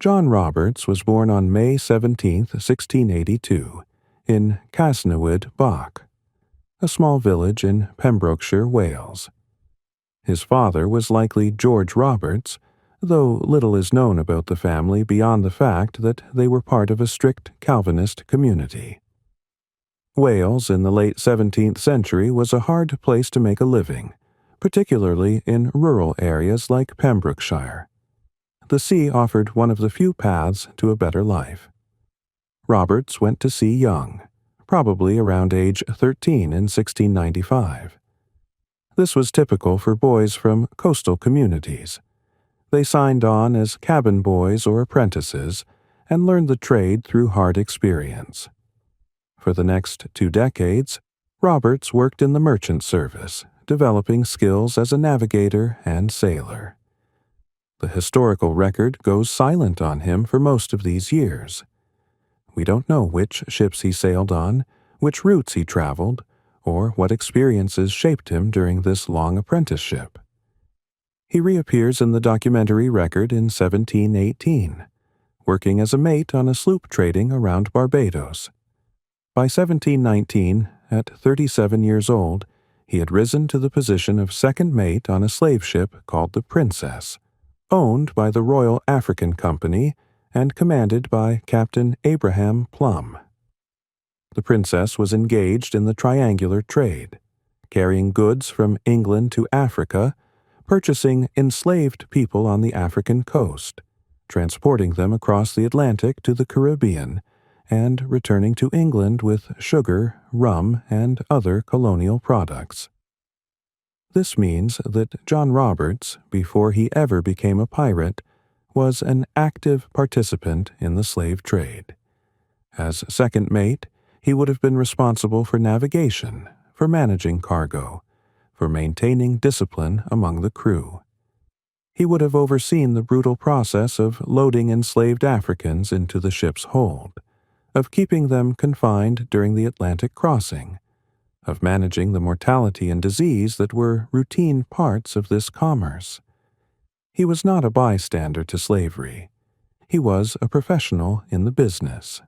John Roberts was born on May 17, 1682, in Casnewydd Bach, a small village in Pembrokeshire, Wales. His father was likely George Roberts, though little is known about the family beyond the fact that they were part of a strict Calvinist community. Wales in the late 17th century was a hard place to make a living, particularly in rural areas like Pembrokeshire. The sea offered one of the few paths to a better life. Roberts went to sea young, probably around age 13 in 1695. This was typical for boys from coastal communities. They signed on as cabin boys or apprentices and learned the trade through hard experience. For the next 2 decades, Roberts worked in the merchant service, developing skills as a navigator and sailor. The historical record goes silent on him for most of these years. We don't know which ships he sailed on, which routes he traveled, or what experiences shaped him during this long apprenticeship. He reappears in the documentary record in 1718, working as a mate on a sloop trading around Barbados. By 1719, at 37 years old, he had risen to the position of second mate on a slave ship called the Princess, owned by the Royal African Company and commanded by Captain Abraham Plum. The Princess was engaged in the triangular trade, carrying goods from England to Africa, purchasing enslaved people on the African coast, transporting them across the Atlantic to the Caribbean, and returning to England with sugar, rum, and other colonial products. This means that John Roberts, before he ever became a pirate, was an active participant in the slave trade. As second mate, he would have been responsible for navigation, for managing cargo, for maintaining discipline among the crew. He would have overseen the brutal process of loading enslaved Africans into the ship's hold, of keeping them confined during the Atlantic crossing, of managing the mortality and disease that were routine parts of this commerce. He was not a bystander to slavery. He was a professional in the business.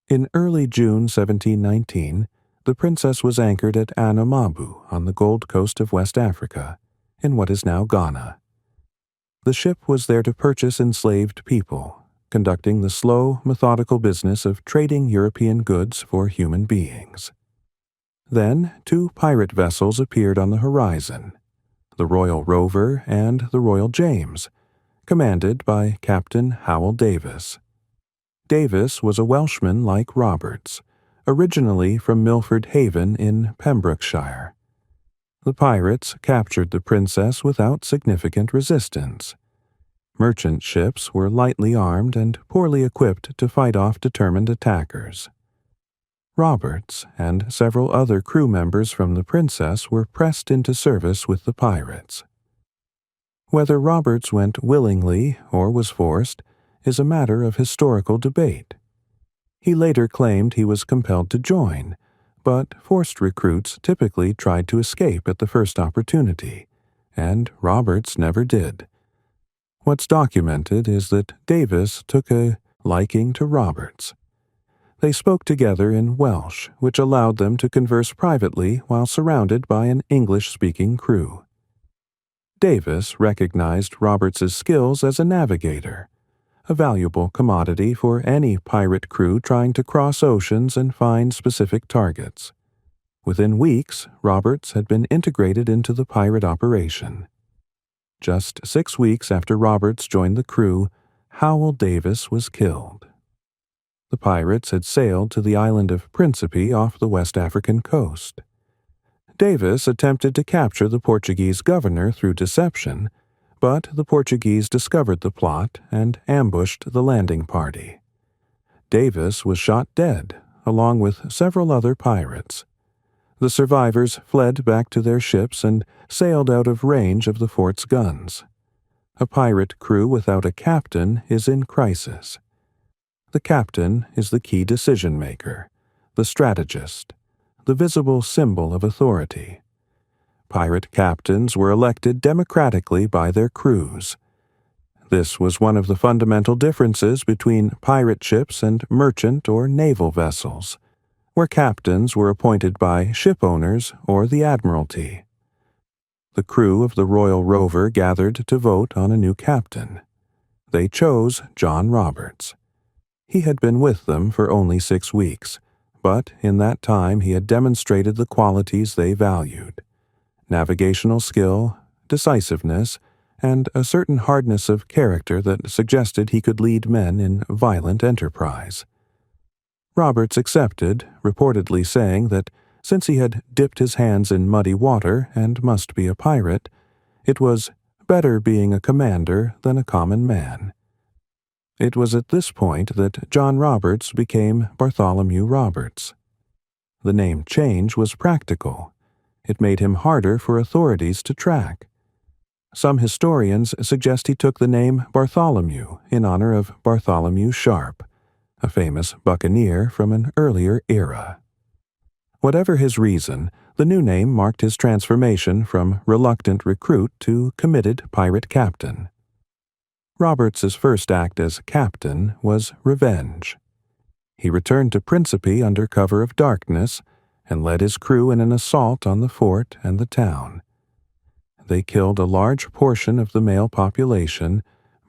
In early June 1719, the Princess was anchored at Anamabu on the Gold Coast of West Africa, in what is now Ghana. The ship was there to purchase enslaved people, conducting the slow, methodical business of trading European goods for human beings. Then 2 pirate vessels appeared on the horizon, the Royal Rover and the Royal James, commanded by Captain Howell Davis. Davis was a Welshman like Roberts, originally from Milford Haven in Pembrokeshire. The pirates captured the Princess without significant resistance. Merchant ships were lightly armed and poorly equipped to fight off determined attackers. Roberts and several other crew members from the Princess were pressed into service with the pirates. Whether Roberts went willingly or was forced is a matter of historical debate. He later claimed he was compelled to join, but forced recruits typically tried to escape at the first opportunity, and Roberts never did. What's documented is that Davis took a liking to Roberts. They spoke together in Welsh, which allowed them to converse privately while surrounded by an English-speaking crew. Davis recognized Roberts's skills as a navigator, a valuable commodity for any pirate crew trying to cross oceans and find specific targets. Within weeks, Roberts had been integrated into the pirate operation. Just 6 weeks after Roberts joined the crew, Howell Davis was killed. The pirates had sailed to the island of Principe off the West African coast. Davis attempted to capture the Portuguese governor through deception, but the Portuguese discovered the plot and ambushed the landing party. Davis was shot dead, along with several other pirates. The survivors fled back to their ships and sailed out of range of the fort's guns. A pirate crew without a captain is in crisis. The captain is the key decision-maker, the strategist, the visible symbol of authority. Pirate captains were elected democratically by their crews. This was one of the fundamental differences between pirate ships and merchant or naval vessels, where captains were appointed by ship owners or the Admiralty. The crew of the Royal Rover gathered to vote on a new captain. They chose John Roberts. He had been with them for only 6 weeks, but in that time he had demonstrated the qualities they valued: navigational skill, decisiveness, and a certain hardness of character that suggested he could lead men in violent enterprise. Roberts accepted, reportedly saying that since he had dipped his hands in muddy water and must be a pirate, it was better being a commander than a common man. It was at this point that John Roberts became Bartholomew Roberts. The name change was practical. It made him harder for authorities to track. Some historians suggest he took the name Bartholomew in honor of Bartholomew Sharp, a famous buccaneer from an earlier era. Whatever his reason, the new name marked his transformation from reluctant recruit to committed pirate captain. Roberts's first act as captain was revenge. He returned to Principe under cover of darkness and led his crew in an assault on the fort and the town. They killed a large portion of the male population,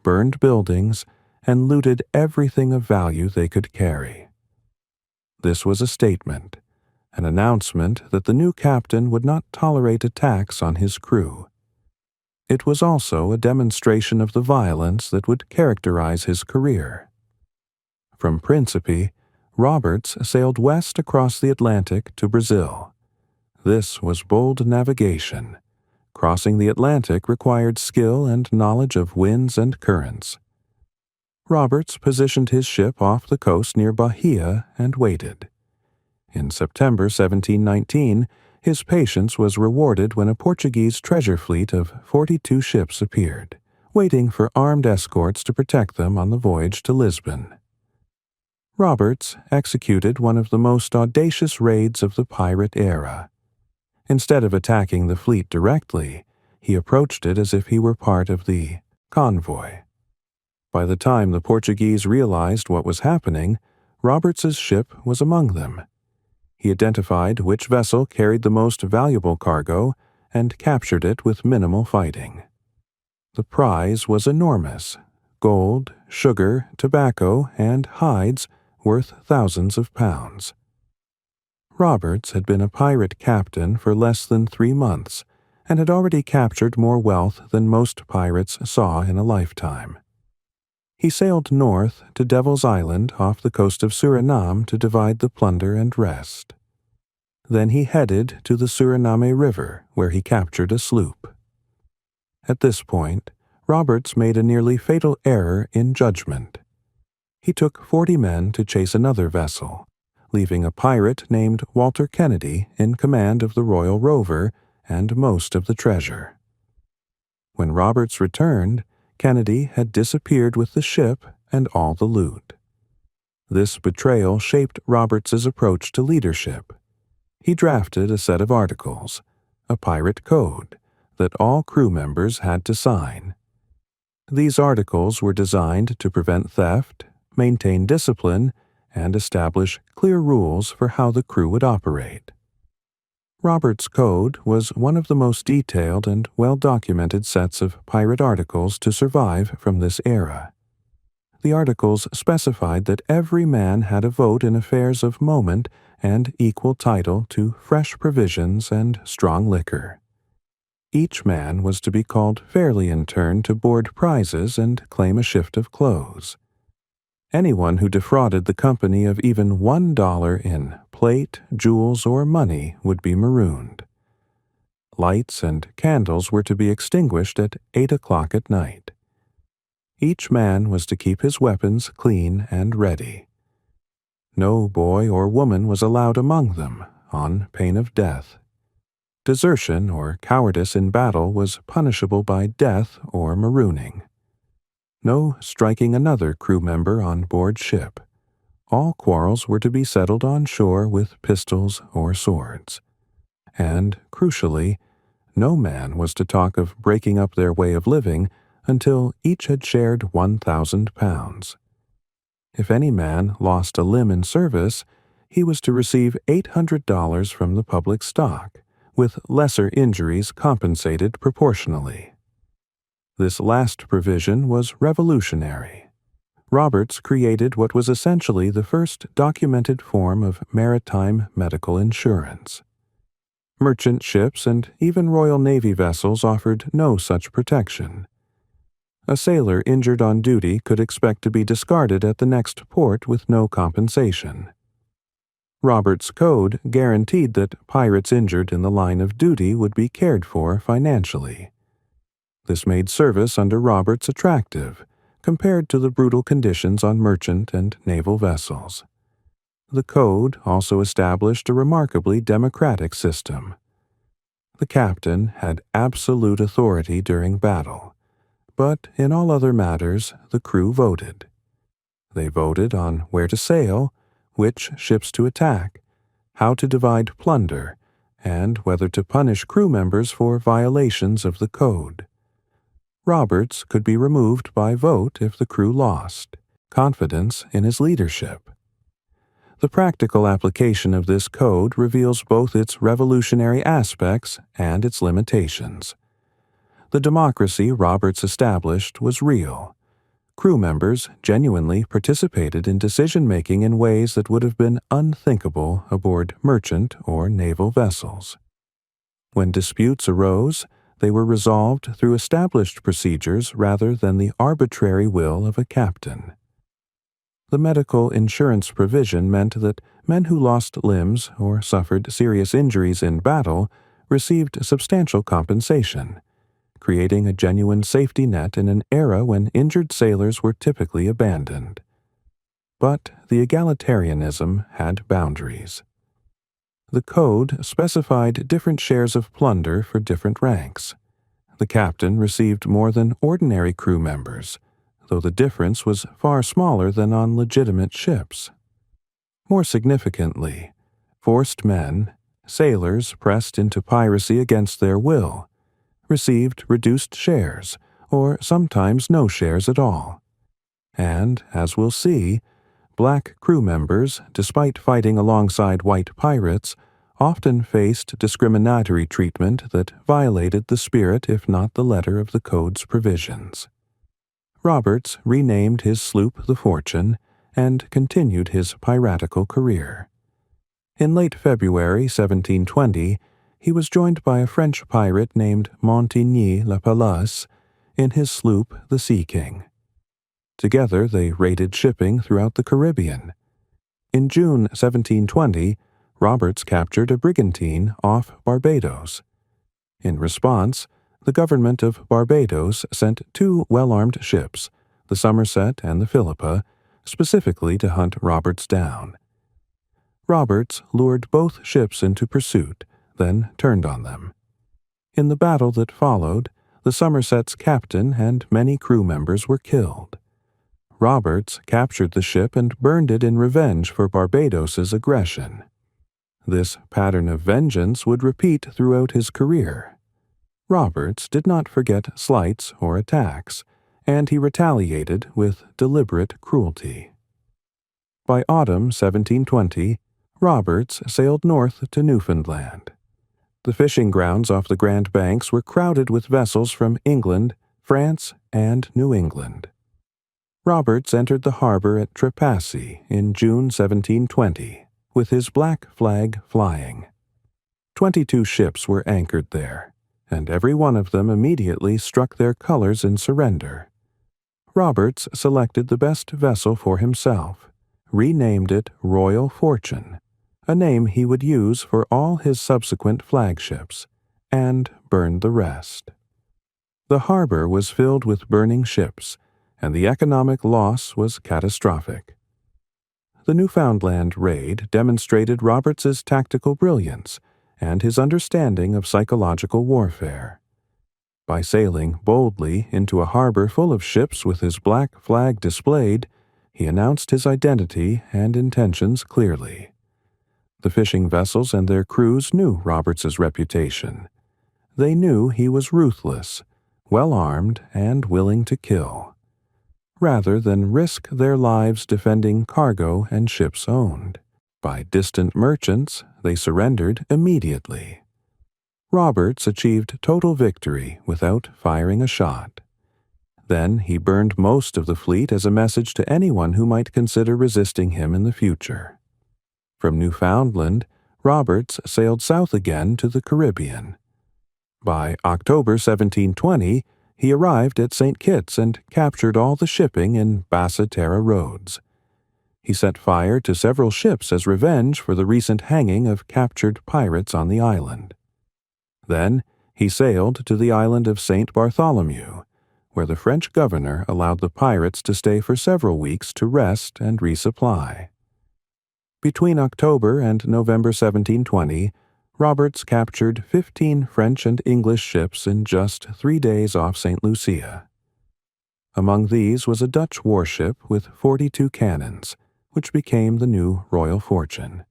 burned buildings, and looted everything of value they could carry. This was a statement, an announcement that the new captain would not tolerate attacks on his crew. It was also a demonstration of the violence that would characterize his career. From Principe, Roberts sailed west across the Atlantic to Brazil. This was bold navigation. Crossing the Atlantic required skill and knowledge of winds and currents. Roberts positioned his ship off the coast near Bahia and waited. In September 1719, his patience was rewarded when a Portuguese treasure fleet of 42 ships appeared, waiting for armed escorts to protect them on the voyage to Lisbon. Roberts executed one of the most audacious raids of the pirate era. Instead of attacking the fleet directly, he approached it as if he were part of the convoy. By the time the Portuguese realized what was happening, Roberts's ship was among them. He identified which vessel carried the most valuable cargo and captured it with minimal fighting. The prize was enormous: gold, sugar, tobacco, and hides worth thousands of pounds. Roberts had been a pirate captain for less than 3 months and had already captured more wealth than most pirates saw in a lifetime. He sailed north to Devil's Island off the coast of Suriname to divide the plunder and rest. Then he headed to the Suriname River, where he captured a sloop. At this point, Roberts made a nearly fatal error in judgment. He took 40 men to chase another vessel, leaving a pirate named Walter Kennedy in command of the Royal Rover and most of the treasure. When Roberts returned, Kennedy had disappeared with the ship and all the loot. This betrayal shaped Roberts's approach to leadership. He drafted a set of articles, a pirate code, that all crew members had to sign. These articles were designed to prevent theft, maintain discipline, and establish clear rules for how the crew would operate. Roberts' Code was one of the most detailed and well-documented sets of pirate articles to survive from this era. The articles specified that every man had a vote in affairs of moment and equal title to fresh provisions and strong liquor. Each man was to be called fairly in turn to board prizes and claim a shift of clothes. Anyone who defrauded the company of even $1 in plate, jewels, or money would be marooned. Lights and candles were to be extinguished at 8 o'clock at night. Each man was to keep his weapons clean and ready. No boy or woman was allowed among them, on pain of death. Desertion or cowardice in battle was punishable by death or marooning. No striking another crew member on board ship. All quarrels were to be settled on shore with pistols or swords. And, crucially, no man was to talk of breaking up their way of living until each had shared 1,000 pounds. If any man lost a limb in service, he was to receive $800 from the public stock, with lesser injuries compensated proportionally. This last provision was revolutionary. Roberts created what was essentially the first documented form of maritime medical insurance. Merchant ships and even Royal Navy vessels offered no such protection. A sailor injured on duty could expect to be discarded at the next port with no compensation. Roberts' code guaranteed that pirates injured in the line of duty would be cared for financially. This made service under Roberts attractive, compared to the brutal conditions on merchant and naval vessels. The code also established a remarkably democratic system. The captain had absolute authority during battle, but in all other matters the crew voted. They voted on where to sail, which ships to attack, how to divide plunder, and whether to punish crew members for violations of the code. Roberts could be removed by vote if the crew lost confidence in his leadership. The practical application of this code reveals both its revolutionary aspects and its limitations. The democracy Roberts established was real. Crew members genuinely participated in decision-making in ways that would have been unthinkable aboard merchant or naval vessels. When disputes arose, they were resolved through established procedures rather than the arbitrary will of a captain. The medical insurance provision meant that men who lost limbs or suffered serious injuries in battle received substantial compensation, creating a genuine safety net in an era when injured sailors were typically abandoned. But the egalitarianism had boundaries. The code specified different shares of plunder for different ranks. The captain received more than ordinary crew members, though the difference was far smaller than on legitimate ships. More significantly, forced men, sailors pressed into piracy against their will, received reduced shares, or sometimes no shares at all. And, as we'll see, black crew members, despite fighting alongside white pirates, often faced discriminatory treatment that violated the spirit if not the letter of the code's provisions. Roberts renamed his sloop the Fortune and continued his piratical career. In late February 1720, he was joined by a French pirate named Montigny-la-Palace in his sloop the Sea King. Together they raided shipping throughout the Caribbean. In June 1720, Roberts captured a brigantine off Barbados. In response, the government of Barbados sent two well-armed ships, the Somerset and the Philippa, specifically to hunt Roberts down. Roberts lured both ships into pursuit, then turned on them. In the battle that followed, the Somerset's captain and many crew members were killed. Roberts captured the ship and burned it in revenge for Barbados's aggression. This pattern of vengeance would repeat throughout his career. Roberts did not forget slights or attacks, and he retaliated with deliberate cruelty. By autumn 1720, Roberts sailed north to Newfoundland. The fishing grounds off the Grand Banks were crowded with vessels from England, France, and New England. Roberts entered the harbor at Trepassey in June 1720, with his black flag flying. 22 ships were anchored there, and every one of them immediately struck their colors in surrender. Roberts selected the best vessel for himself, renamed it Royal Fortune, a name he would use for all his subsequent flagships, and burned the rest. The harbor was filled with burning ships, and the economic loss was catastrophic. The Newfoundland raid demonstrated Roberts's tactical brilliance and his understanding of psychological warfare. By sailing boldly into a harbor full of ships with his black flag displayed, he announced his identity and intentions clearly. The fishing vessels and their crews knew Roberts's reputation. They knew he was ruthless, well-armed and willing to kill, rather than risk their lives defending cargo and ships owned by distant merchants. They surrendered immediately. Roberts achieved total victory without firing a shot. Then he burned most of the fleet as a message to anyone who might consider resisting him in the future. From Newfoundland, Roberts sailed south again to the Caribbean. By October 1720, he arrived at St. Kitts and captured all the shipping in Bassa Terra roads. He set fire to several ships as revenge for the recent hanging of captured pirates on the island. Then he sailed to the island of St. Bartholomew, where the French governor allowed the pirates to stay for several weeks to rest and resupply. Between October and November 1720, Roberts captured 15 French and English ships in just 3 days off St. Lucia. Among these was a Dutch warship with 42 cannons, which became the new Royal Fortune.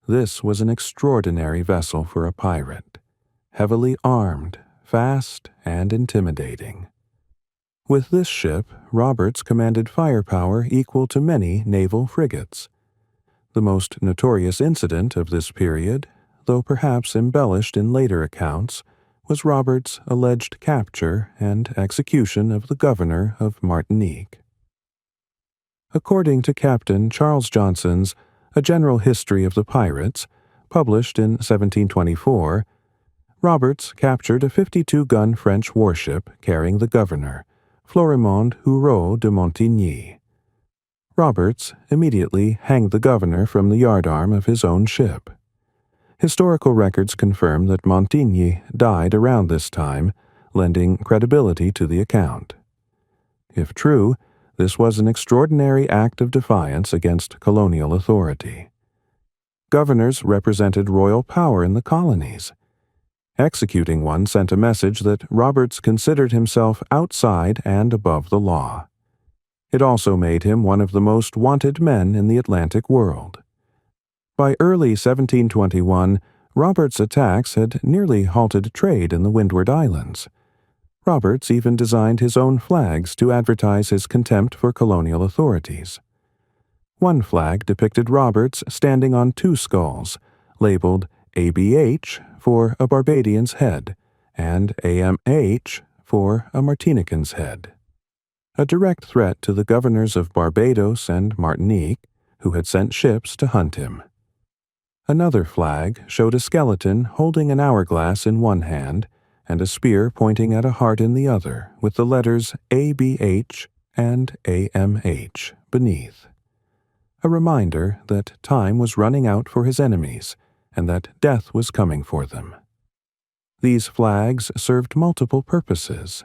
This was an extraordinary vessel for a pirate, heavily armed, fast, and intimidating. With this ship, Roberts commanded firepower equal to many naval frigates. The most notorious incident of this period, though perhaps embellished in later accounts, was Roberts' alleged capture and execution of the governor of Martinique. According to Captain Charles Johnson's A General History of the Pirates, published in 1724, Roberts captured a 52-gun French warship carrying the governor, Florimond Hureau de Montigny. Roberts immediately hanged the governor from the yardarm of his own ship. Historical records confirm that Montigny died around this time, lending credibility to the account. If true, this was an extraordinary act of defiance against colonial authority. Governors represented royal power in the colonies. Executing one sent a message that Roberts considered himself outside and above the law. It also made him one of the most wanted men in the Atlantic world. By early 1721, Roberts' attacks had nearly halted trade in the Windward Islands. Roberts even designed his own flags to advertise his contempt for colonial authorities. One flag depicted Roberts standing on 2 skulls, labeled ABH for a Barbadian's head and AMH for a Martinican's head. A direct threat to the governors of Barbados and Martinique, who had sent ships to hunt him. Another flag showed a skeleton holding an hourglass in one hand and a spear pointing at a heart in the other, with the letters ABH and AMH beneath. A reminder that time was running out for his enemies and that death was coming for them. These flags served multiple purposes.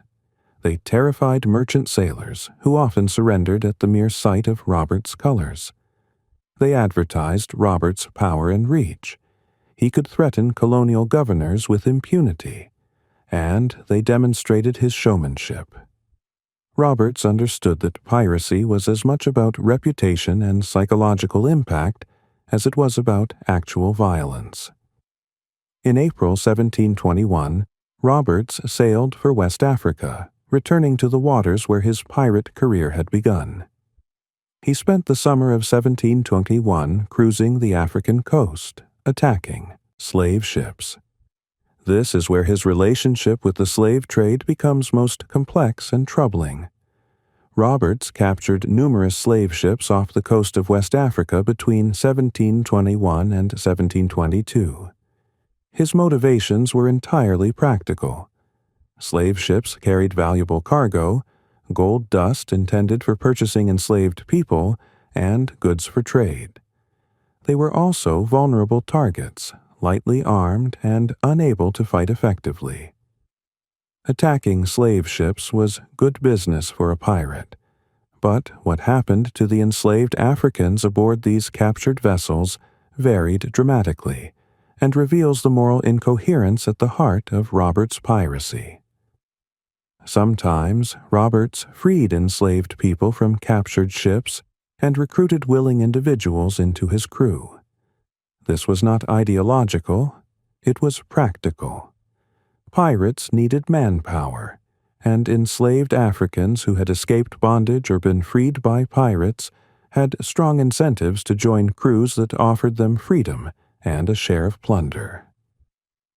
They terrified merchant sailors, who often surrendered at the mere sight of Roberts' colors. They advertised Roberts' power and reach. He could threaten colonial governors with impunity, and they demonstrated his showmanship. Roberts understood that piracy was as much about reputation and psychological impact as it was about actual violence. In April 1721, Roberts sailed for West Africa, returning to the waters where his pirate career had begun. He spent the summer of 1721 cruising the African coast, attacking slave ships. This is where his relationship with the slave trade becomes most complex and troubling. Roberts captured numerous slave ships off the coast of West Africa between 1721 and 1722. His motivations were entirely practical. Slave ships carried valuable cargo, gold dust intended for purchasing enslaved people, and goods for trade. They were also vulnerable targets, lightly armed and unable to fight effectively. Attacking slave ships was good business for a pirate, but what happened to the enslaved Africans aboard these captured vessels varied dramatically and reveals the moral incoherence at the heart of Roberts' piracy. Sometimes Roberts freed enslaved people from captured ships and recruited willing individuals into his crew. This was not ideological, it was practical. Pirates needed manpower, and enslaved Africans who had escaped bondage or been freed by pirates had strong incentives to join crews that offered them freedom and a share of plunder.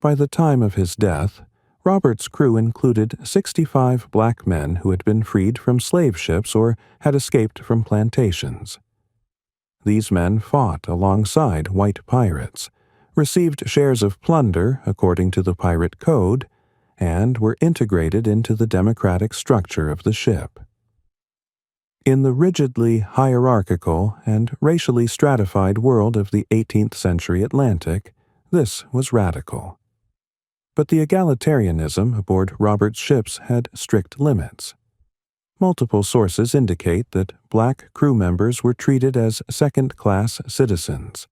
By the time of his death, Roberts' crew included 65 black men who had been freed from slave ships or had escaped from plantations. These men fought alongside white pirates, received shares of plunder according to the pirate code, and were integrated into the democratic structure of the ship. In the rigidly hierarchical and racially stratified world of the 18th century Atlantic, this was radical. But the egalitarianism aboard Roberts' ships had strict limits. Multiple sources indicate that black crew members were treated as second-class citizens.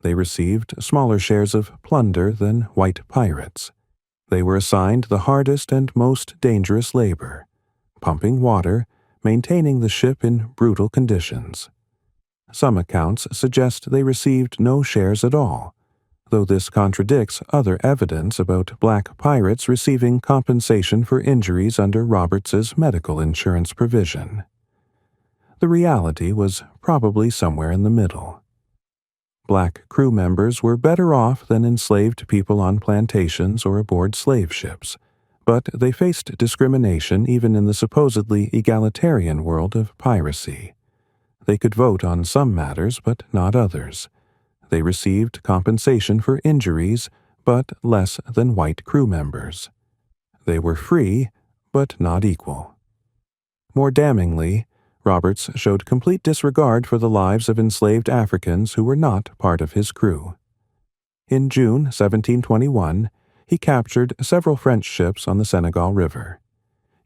They received smaller shares of plunder than white pirates. They were assigned the hardest and most dangerous labor, pumping water, maintaining the ship in brutal conditions. Some accounts suggest they received no shares at all, though this contradicts other evidence about black pirates receiving compensation for injuries under Roberts's medical insurance provision. The reality was probably somewhere in the middle. Black crew members were better off than enslaved people on plantations or aboard slave ships, but they faced discrimination even in the supposedly egalitarian world of piracy. They could vote on some matters, but not others. They received compensation for injuries, but less than white crew members. They were free, but not equal. More damningly, Roberts showed complete disregard for the lives of enslaved Africans who were not part of his crew. In June 1721, he captured several French ships on the Senegal River.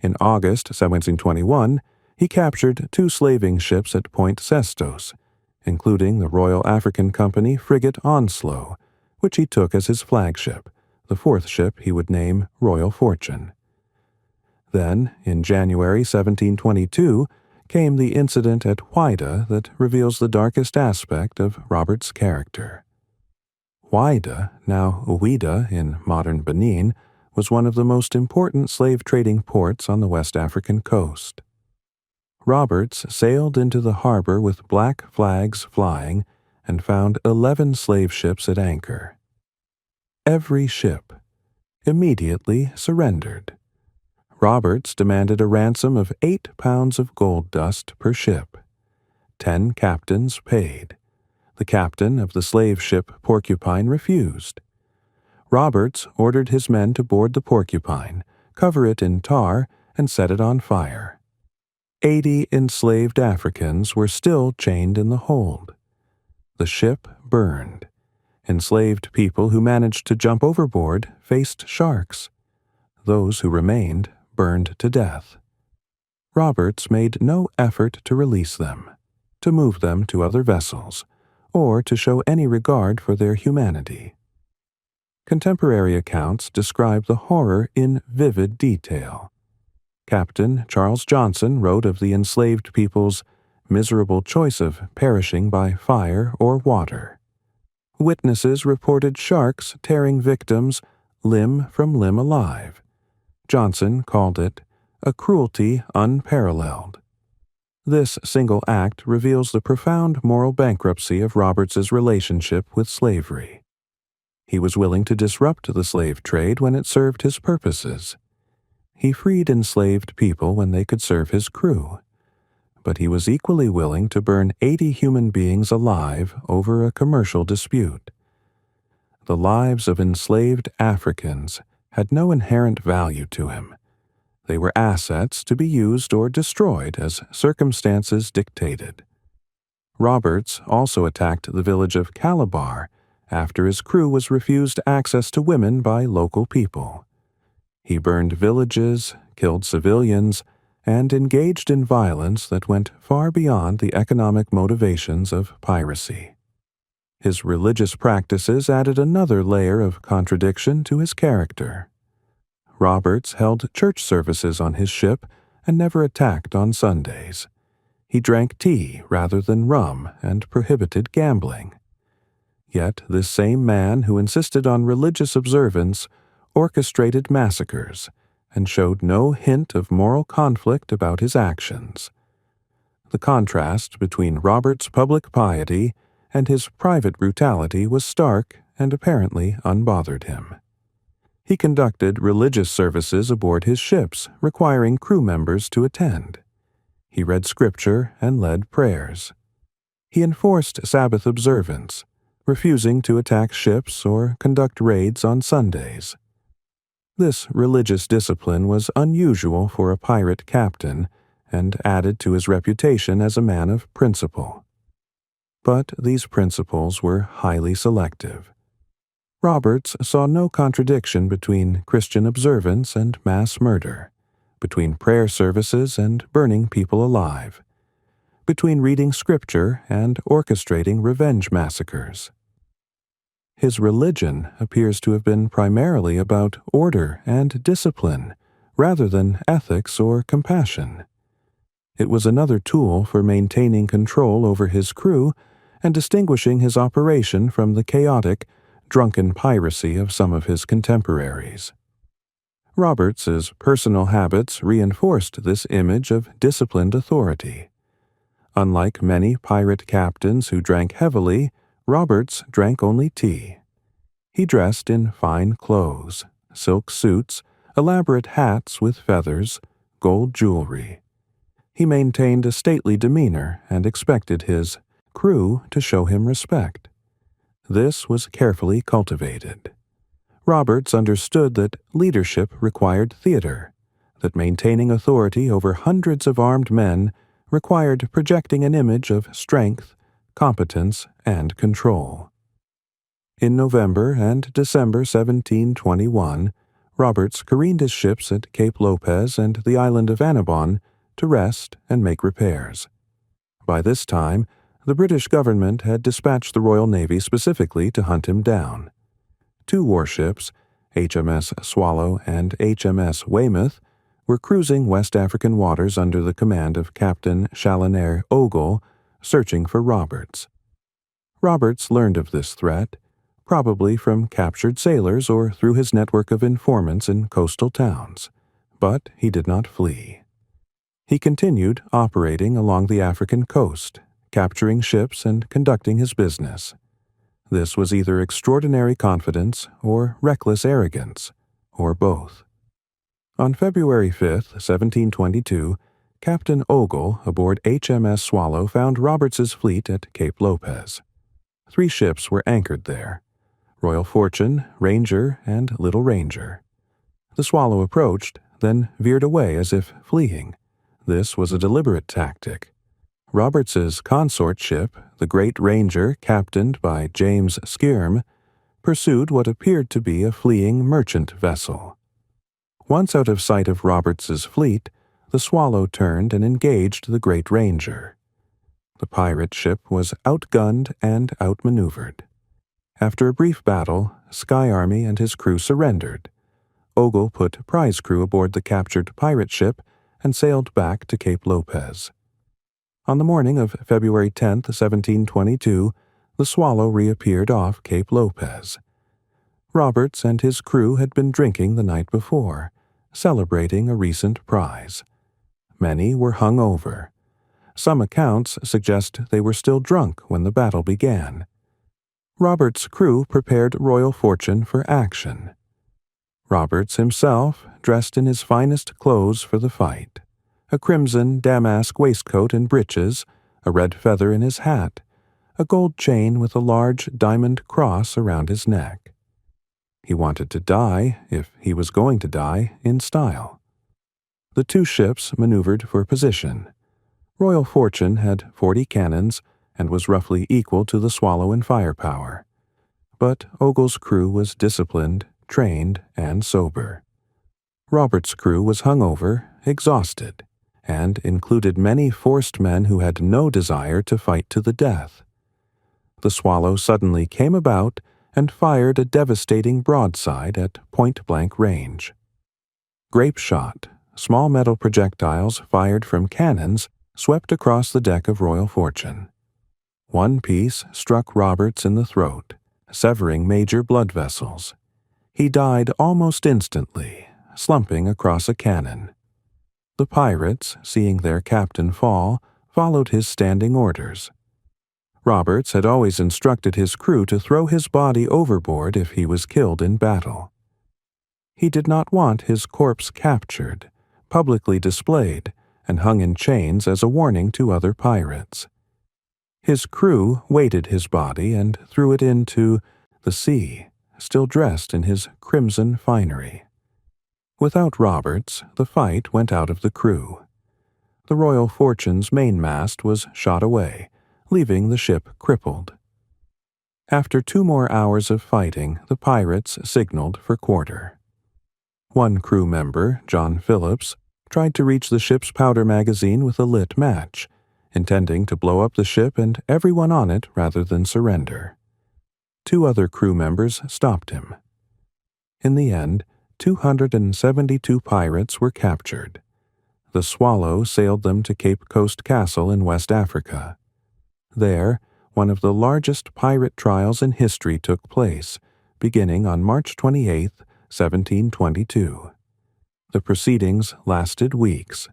In August 1721, he captured 2 slaving ships at Point Sestos, including the Royal African Company frigate Onslow, which he took as his flagship, the 4th ship he would name Royal Fortune. Then, in January 1722, came the incident at Whydah that reveals the darkest aspect of Roberts' character. Whydah, now Ouidah in modern Benin, was one of the most important slave-trading ports on the West African coast. Roberts sailed into the harbor with black flags flying and found 11 slave ships at anchor. Every ship immediately surrendered. Roberts demanded a ransom of 8 pounds of gold dust per ship. 10 captains paid. The captain of the slave ship Porcupine refused. Roberts ordered his men to board the Porcupine, cover it in tar, and set it on fire. 80 enslaved Africans were still chained in the hold. The ship burned. Enslaved people who managed to jump overboard faced sharks. Those who remained burned to death. Roberts made no effort to release them, to move them to other vessels, or to show any regard for their humanity. Contemporary accounts describe the horror in vivid detail. Captain Charles Johnson wrote of the enslaved people's miserable choice of perishing by fire or water. Witnesses reported sharks tearing victims limb from limb alive. Johnson called it a cruelty unparalleled. This single act reveals the profound moral bankruptcy of Roberts's relationship with slavery. He was willing to disrupt the slave trade when it served his purposes. He freed enslaved people when they could serve his crew. But he was equally willing to burn 80 human beings alive over a commercial dispute. The lives of enslaved Africans had no inherent value to him. They were assets to be used or destroyed as circumstances dictated. Roberts also attacked the village of Calabar after his crew was refused access to women by local people. He burned villages, killed civilians, and engaged in violence that went far beyond the economic motivations of piracy. His religious practices added another layer of contradiction to his character. Roberts held church services on his ship and never attacked on Sundays. He drank tea rather than rum and prohibited gambling. Yet this same man who insisted on religious observance orchestrated massacres and showed no hint of moral conflict about his actions. The contrast between Roberts' public piety and his private brutality was stark and apparently unbothered him. He conducted religious services aboard his ships, requiring crew members to attend. He read scripture and led prayers. He enforced Sabbath observance, refusing to attack ships or conduct raids on Sundays. This religious discipline was unusual for a pirate captain and added to his reputation as a man of principle. But these principles were highly selective. Roberts saw no contradiction between Christian observance and mass murder, between prayer services and burning people alive, between reading scripture and orchestrating revenge massacres. His religion appears to have been primarily about order and discipline, rather than ethics or compassion. It was another tool for maintaining control over his crew and distinguishing his operation from the chaotic, drunken piracy of some of his contemporaries. Roberts's personal habits reinforced this image of disciplined authority. Unlike many pirate captains who drank heavily, Roberts drank only tea. He dressed in fine clothes, silk suits, elaborate hats with feathers, gold jewelry. He maintained a stately demeanor and expected his crew to show him respect. This was carefully cultivated. Roberts understood that leadership required theater, that maintaining authority over hundreds of armed men required projecting an image of strength, competence, and control. In November and December 1721, Roberts careened his ships at Cape Lopez and the island of Annobon to rest and make repairs. By this time, the British government had dispatched the Royal Navy specifically to hunt him down. 2 warships, HMS Swallow and HMS Weymouth, were cruising West African waters under the command of Captain Challoner Ogle, searching for Roberts. Roberts learned of this threat, probably from captured sailors or through his network of informants in coastal towns, but he did not flee. He continued operating along the African coast, capturing ships and conducting his business. This was either extraordinary confidence or reckless arrogance, or both. On February 5, 1722, Captain Ogle aboard HMS Swallow found Roberts's fleet at Cape Lopez. 3 ships were anchored there: Royal Fortune, Ranger, and Little Ranger. The Swallow approached, then veered away as if fleeing. This was a deliberate tactic. Roberts's consort ship, the Great Ranger, captained by James Skyrm, pursued what appeared to be a fleeing merchant vessel. Once out of sight of Roberts's fleet, the Swallow turned and engaged the Great Ranger. The pirate ship was outgunned and outmaneuvered. After a brief battle, Sky Army and his crew surrendered. Ogle put prize crew aboard the captured pirate ship and sailed back to Cape Lopez. On the morning of February 10, 1722, the Swallow reappeared off Cape Lopez. Roberts and his crew had been drinking the night before, celebrating a recent prize. Many were hung over. Some accounts suggest they were still drunk when the battle began. Roberts' crew prepared Royal Fortune for action. Roberts himself, dressed in his finest clothes for the fight, a crimson damask waistcoat and breeches, a red feather in his hat, a gold chain with a large diamond cross around his neck. He wanted to die, if he was going to die, in style. The 2 ships maneuvered for position. Royal Fortune had 40 cannons and was roughly equal to the Swallow in firepower. But Ogle's crew was disciplined, trained, and sober. Roberts' crew was hungover, exhausted, and included many forced men who had no desire to fight to the death. The Swallow suddenly came about and fired a devastating broadside at point-blank range. Grape shot, small metal projectiles fired from cannons, swept across the deck of Royal Fortune. One piece struck Roberts in the throat, severing major blood vessels. He died almost instantly, slumping across a cannon. The pirates, seeing their captain fall, followed his standing orders. Roberts had always instructed his crew to throw his body overboard if he was killed in battle. He did not want his corpse captured, publicly displayed, and hung in chains as a warning to other pirates. His crew weighted his body and threw it into the sea, still dressed in his crimson finery. Without Roberts, the fight went out of the crew. The Royal Fortune's mainmast was shot away, leaving the ship crippled. After 2 more hours of fighting, the pirates signaled for quarter. One crew member, John Phillips, tried to reach the ship's powder magazine with a lit match, intending to blow up the ship and everyone on it rather than surrender. 2 other crew members stopped him. In the end, 272 pirates were captured. The Swallow sailed them to Cape Coast Castle in West Africa. There, one of the largest pirate trials in history took place, beginning on March 28, 1722. The proceedings lasted weeks.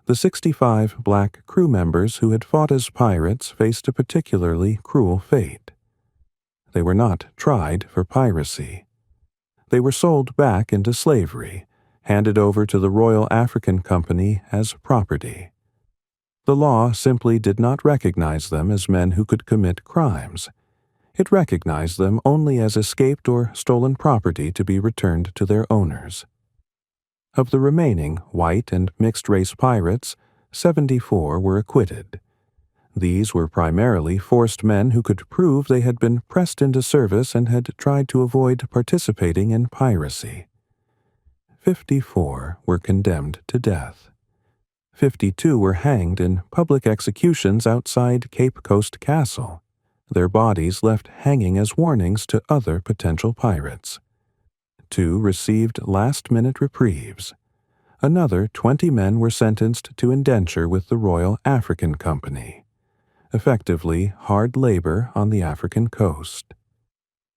The 65 black crew members who had fought as pirates faced a particularly cruel fate. They were not tried for piracy. They were sold back into slavery, handed over to the Royal African Company as property. The law simply did not recognize them as men who could commit crimes. It recognized them only as escaped or stolen property to be returned to their owners. Of the remaining white and mixed-race pirates, 74 were acquitted. These were primarily forced men who could prove they had been pressed into service and had tried to avoid participating in piracy. 54 were condemned to death. 52 were hanged in public executions outside Cape Coast Castle, their bodies left hanging as warnings to other potential pirates. 2 received last-minute reprieves. Another 20 men were sentenced to indenture with the Royal African Company, effectively hard labor on the African coast.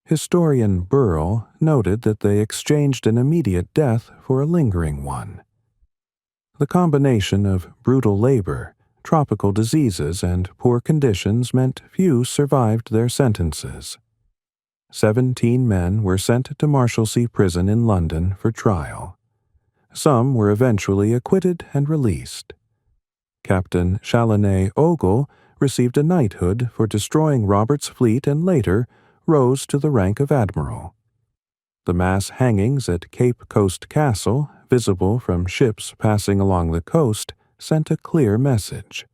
Historian Burrell noted that they exchanged an immediate death for a lingering one. The combination of brutal labor, tropical diseases, and poor conditions meant few survived their sentences. 17 men were sent to Marshalsea Prison in London for trial. Some were eventually acquitted and released. Captain Challoner Ogle received a knighthood for destroying Roberts' fleet and later rose to the rank of admiral. The mass hangings at Cape Coast Castle, visible from ships passing along the coast, sent a clear message.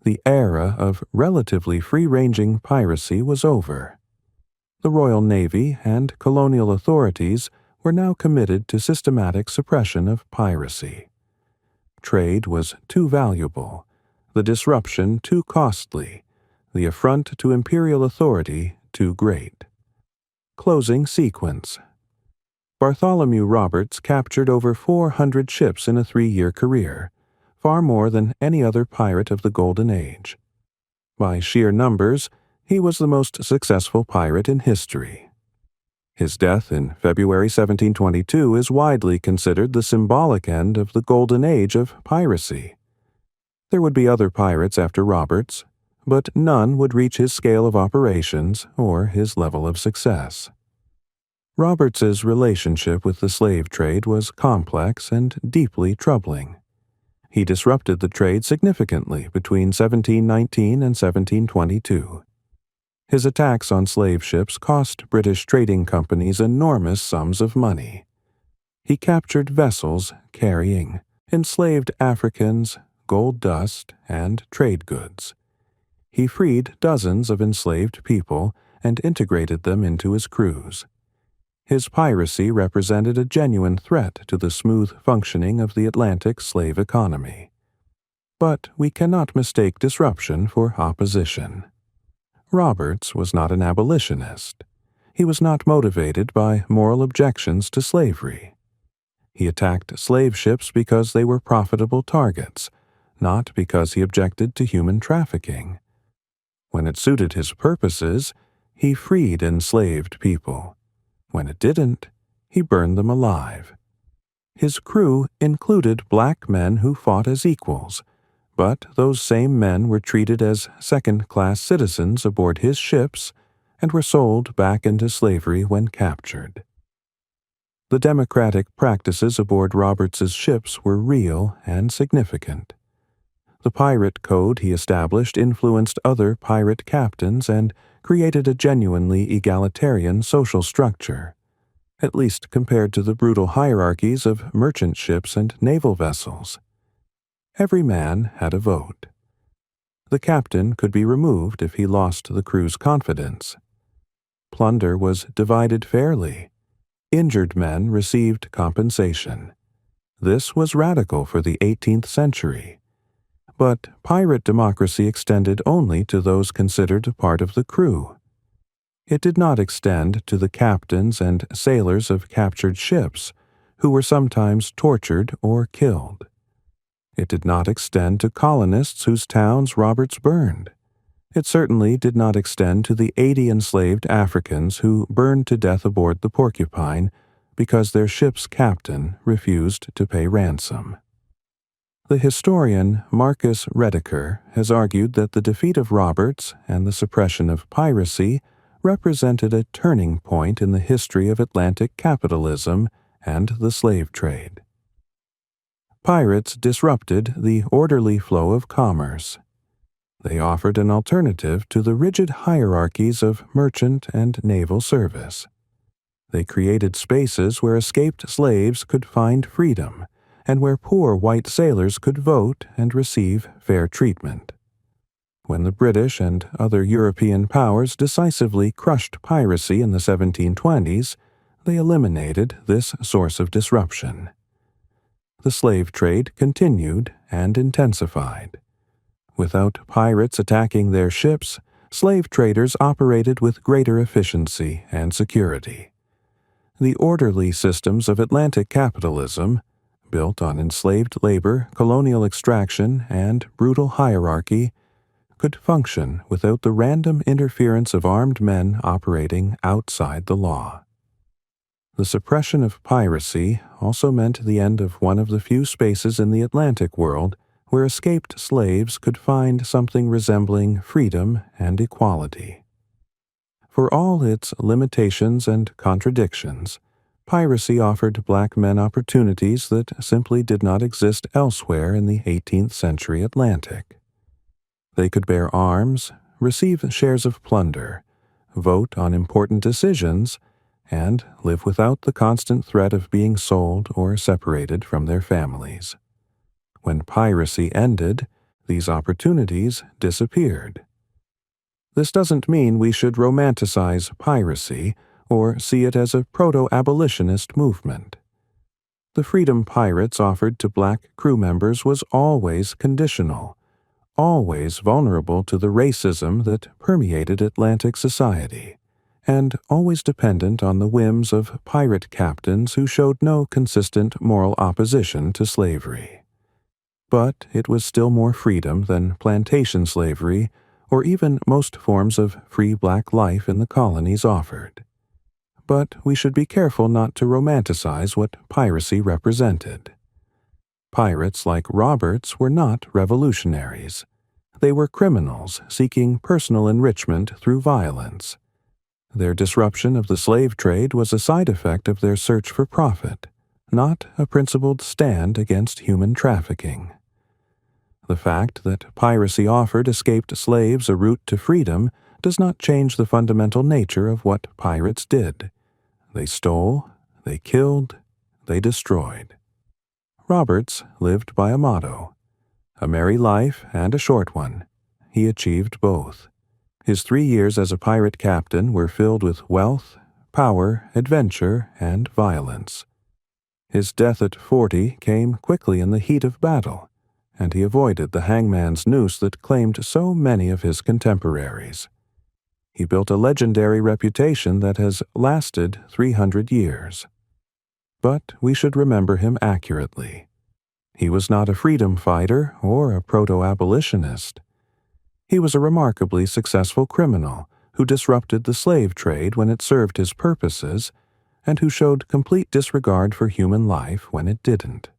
The era of relatively free-ranging piracy was over. The Royal Navy and colonial authorities were now committed to systematic suppression of piracy. Trade was too valuable, the disruption too costly, the affront to imperial authority too great. Closing sequence. Bartholomew Roberts captured over 400 ships in a 3-year career, far more than any other pirate of the Golden Age. By sheer numbers, he was the most successful pirate in history. His death in February 1722 is widely considered the symbolic end of the Golden Age of piracy. There would be other pirates after Roberts, but none would reach his scale of operations or his level of success. Roberts's relationship with the slave trade was complex and deeply troubling. He disrupted the trade significantly between 1719 and 1722. His attacks on slave ships cost British trading companies enormous sums of money. He captured vessels carrying enslaved Africans, gold dust, and trade goods. He freed dozens of enslaved people and integrated them into his crews. His piracy represented a genuine threat to the smooth functioning of the Atlantic slave economy. But we cannot mistake disruption for opposition. Roberts was not an abolitionist. He was not motivated by moral objections to slavery. He attacked slave ships because they were profitable targets, not because he objected to human trafficking. When it suited his purposes, he freed enslaved people. When it didn't, he burned them alive. His crew included black men who fought as equals, but those same men were treated as second-class citizens aboard his ships and were sold back into slavery when captured. The democratic practices aboard Roberts's ships were real and significant. The pirate code he established influenced other pirate captains and created a genuinely egalitarian social structure, at least compared to the brutal hierarchies of merchant ships and naval vessels. Every man had a vote. The captain could be removed if he lost the crew's confidence. Plunder was divided fairly. Injured men received compensation. This was radical for the 18th century. But pirate democracy extended only to those considered a part of the crew. It did not extend to the captains and sailors of captured ships, who were sometimes tortured or killed. It did not extend to colonists whose towns Roberts burned. It certainly did not extend to the 80 enslaved Africans who burned to death aboard the Porcupine because their ship's captain refused to pay ransom. The historian Marcus Rediker has argued that the defeat of Roberts and the suppression of piracy represented a turning point in the history of Atlantic capitalism and the slave trade. Pirates disrupted the orderly flow of commerce. They offered an alternative to the rigid hierarchies of merchant and naval service. They created spaces where escaped slaves could find freedom, and where poor white sailors could vote and receive fair treatment. When the British and other European powers decisively crushed piracy in the 1720s, they eliminated this source of disruption. The slave trade continued and intensified. Without pirates attacking their ships, slave traders operated with greater efficiency and security. The orderly systems of Atlantic capitalism, built on enslaved labor, colonial extraction, and brutal hierarchy, could function without the random interference of armed men operating outside the law. The suppression of piracy also meant the end of one of the few spaces in the Atlantic world where escaped slaves could find something resembling freedom and equality. For all its limitations and contradictions, piracy offered black men opportunities that simply did not exist elsewhere in the 18th century Atlantic. They could bear arms, receive shares of plunder, vote on important decisions, and live without the constant threat of being sold or separated from their families. When piracy ended, these opportunities disappeared. This doesn't mean we should romanticize piracy or see it as a proto-abolitionist movement. The freedom pirates offered to black crew members was always conditional, always vulnerable to the racism that permeated Atlantic society, and always dependent on the whims of pirate captains who showed no consistent moral opposition to slavery. But it was still more freedom than plantation slavery or even most forms of free black life in the colonies offered. But we should be careful not to romanticize what piracy represented. Pirates like Roberts were not revolutionaries. They were criminals seeking personal enrichment through violence. Their disruption of the slave trade was a side effect of their search for profit, not a principled stand against human trafficking. The fact that piracy offered escaped slaves a route to freedom does not change the fundamental nature of what pirates did. They stole, they killed, they destroyed. Roberts lived by a motto: a merry life and a short one. He achieved both. His 3 years as a pirate captain were filled with wealth, power, adventure, and violence. His death at 40 came quickly in the heat of battle, and he avoided the hangman's noose that claimed so many of his contemporaries. He built a legendary reputation that has lasted 300 years. But we should remember him accurately. He was not a freedom fighter or a proto-abolitionist. He was a remarkably successful criminal who disrupted the slave trade when it served his purposes, and who showed complete disregard for human life when it didn't.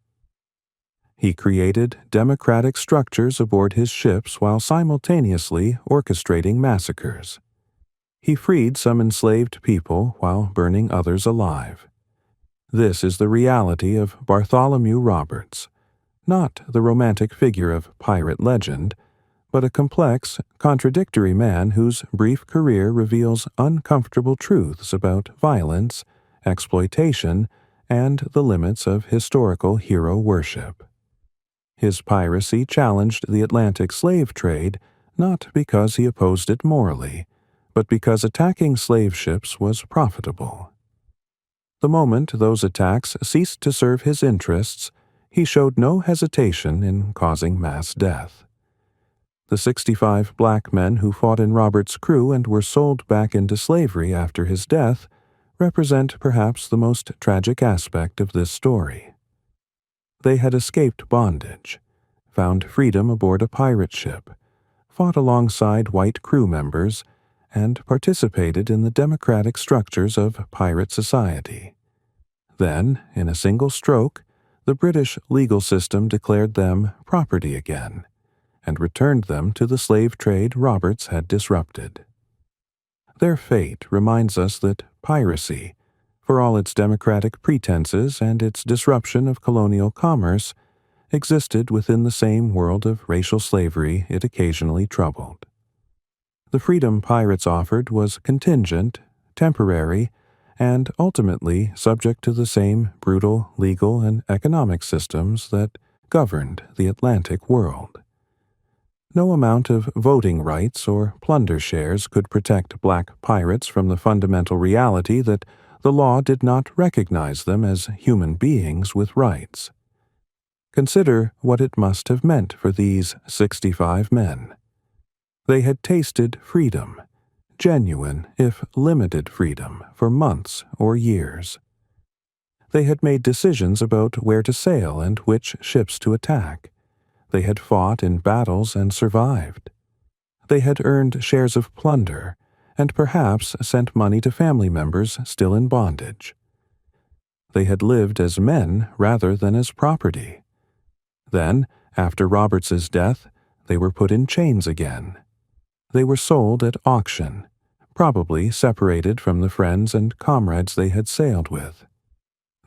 He created democratic structures aboard his ships while simultaneously orchestrating massacres. He freed some enslaved people while burning others alive. This is the reality of Bartholomew Roberts, not the romantic figure of pirate legend, but a complex, contradictory man whose brief career reveals uncomfortable truths about violence, exploitation, and the limits of historical hero worship. His piracy challenged the Atlantic slave trade not because he opposed it morally, but because attacking slave ships was profitable. The moment those attacks ceased to serve his interests, he showed no hesitation in causing mass death. The 65 black men who fought in Roberts' crew and were sold back into slavery after his death represent perhaps the most tragic aspect of this story. They had escaped bondage, found freedom aboard a pirate ship, fought alongside white crew members, and participated in the democratic structures of pirate society. Then, in a single stroke, the British legal system declared them property again, and returned them to the slave trade Roberts had disrupted. Their fate reminds us that piracy, for all its democratic pretenses and its disruption of colonial commerce, existed within the same world of racial slavery it occasionally troubled. The freedom pirates offered was contingent, temporary, and ultimately subject to the same brutal legal and economic systems that governed the Atlantic world. No amount of voting rights or plunder shares could protect black pirates from the fundamental reality that the law did not recognize them as human beings with rights. Consider what it must have meant for these 65 men. They had tasted freedom, genuine if limited freedom, for months or years. They had made decisions about where to sail and which ships to attack. They had fought in battles and survived. They had earned shares of plunder, and perhaps sent money to family members still in bondage. They had lived as men rather than as property. Then, after Roberts's death, they were put in chains again. They were sold at auction, probably separated from the friends and comrades they had sailed with.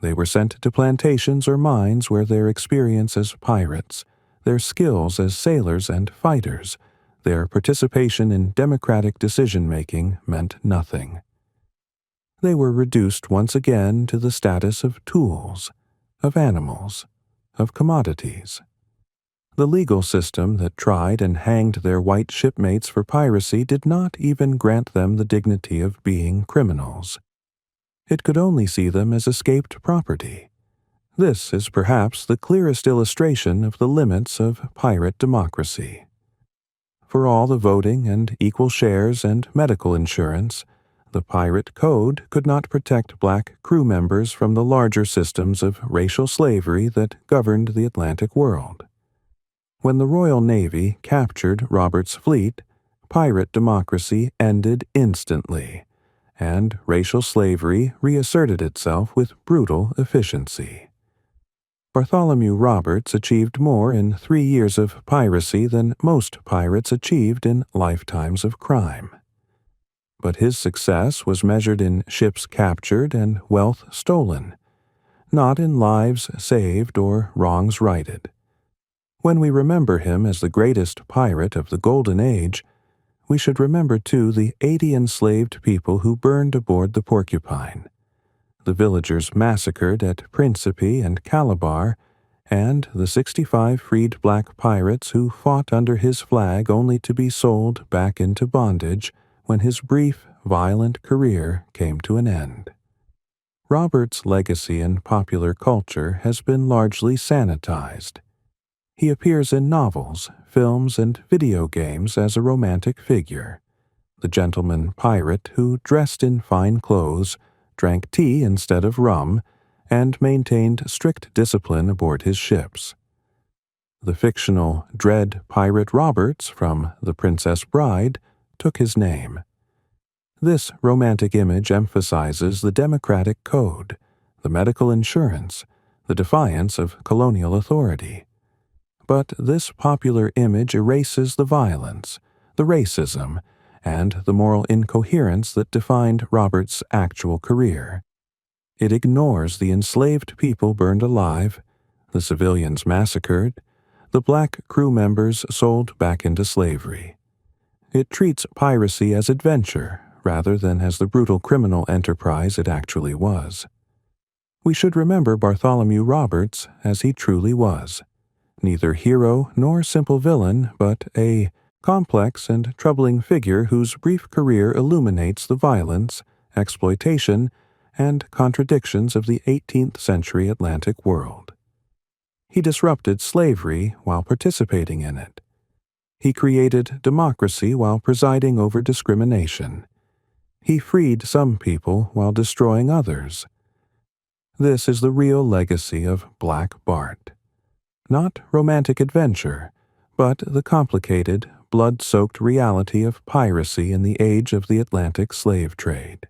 They were sent to plantations or mines where their experience as pirates, their skills as sailors and fighters, their participation in democratic decision-making meant nothing. They were reduced once again to the status of tools, of animals, of commodities. The legal system that tried and hanged their white shipmates for piracy did not even grant them the dignity of being criminals. It could only see them as escaped property. This is perhaps the clearest illustration of the limits of pirate democracy. For all the voting and equal shares and medical insurance, the pirate code could not protect black crew members from the larger systems of racial slavery that governed the Atlantic world. When the Royal Navy captured Roberts' fleet, pirate democracy ended instantly, and racial slavery reasserted itself with brutal efficiency. Bartholomew Roberts achieved more in 3 years of piracy than most pirates achieved in lifetimes of crime. But his success was measured in ships captured and wealth stolen, not in lives saved or wrongs righted. When we remember him as the greatest pirate of the Golden Age, we should remember too the 80 enslaved people who burned aboard the Porcupine, the villagers massacred at Principe and Calabar, and the 65 freed black pirates who fought under his flag only to be sold back into bondage when his brief, violent career came to an end. Roberts' legacy in popular culture has been largely sanitized. He appears in novels, films, and video games as a romantic figure, the gentleman pirate who dressed in fine clothes, drank tea instead of rum, and maintained strict discipline aboard his ships. The fictional Dread Pirate Roberts from The Princess Bride took his name. This romantic image emphasizes the democratic code, the medical insurance, the defiance of colonial authority. But this popular image erases the violence, the racism, and the moral incoherence that defined Roberts' actual career. It ignores the enslaved people burned alive, the civilians massacred, the black crew members sold back into slavery. It treats piracy as adventure rather than as the brutal criminal enterprise it actually was. We should remember Bartholomew Roberts as he truly was, neither hero nor simple villain, but a complex and troubling figure whose brief career illuminates the violence, exploitation, and contradictions of the 18th century Atlantic world. He disrupted slavery while participating in it. He created democracy while presiding over discrimination. He freed some people while destroying others. This is the real legacy of Black Bart. Not romantic adventure, but the complicated, blood-soaked reality of piracy in the age of the Atlantic slave trade.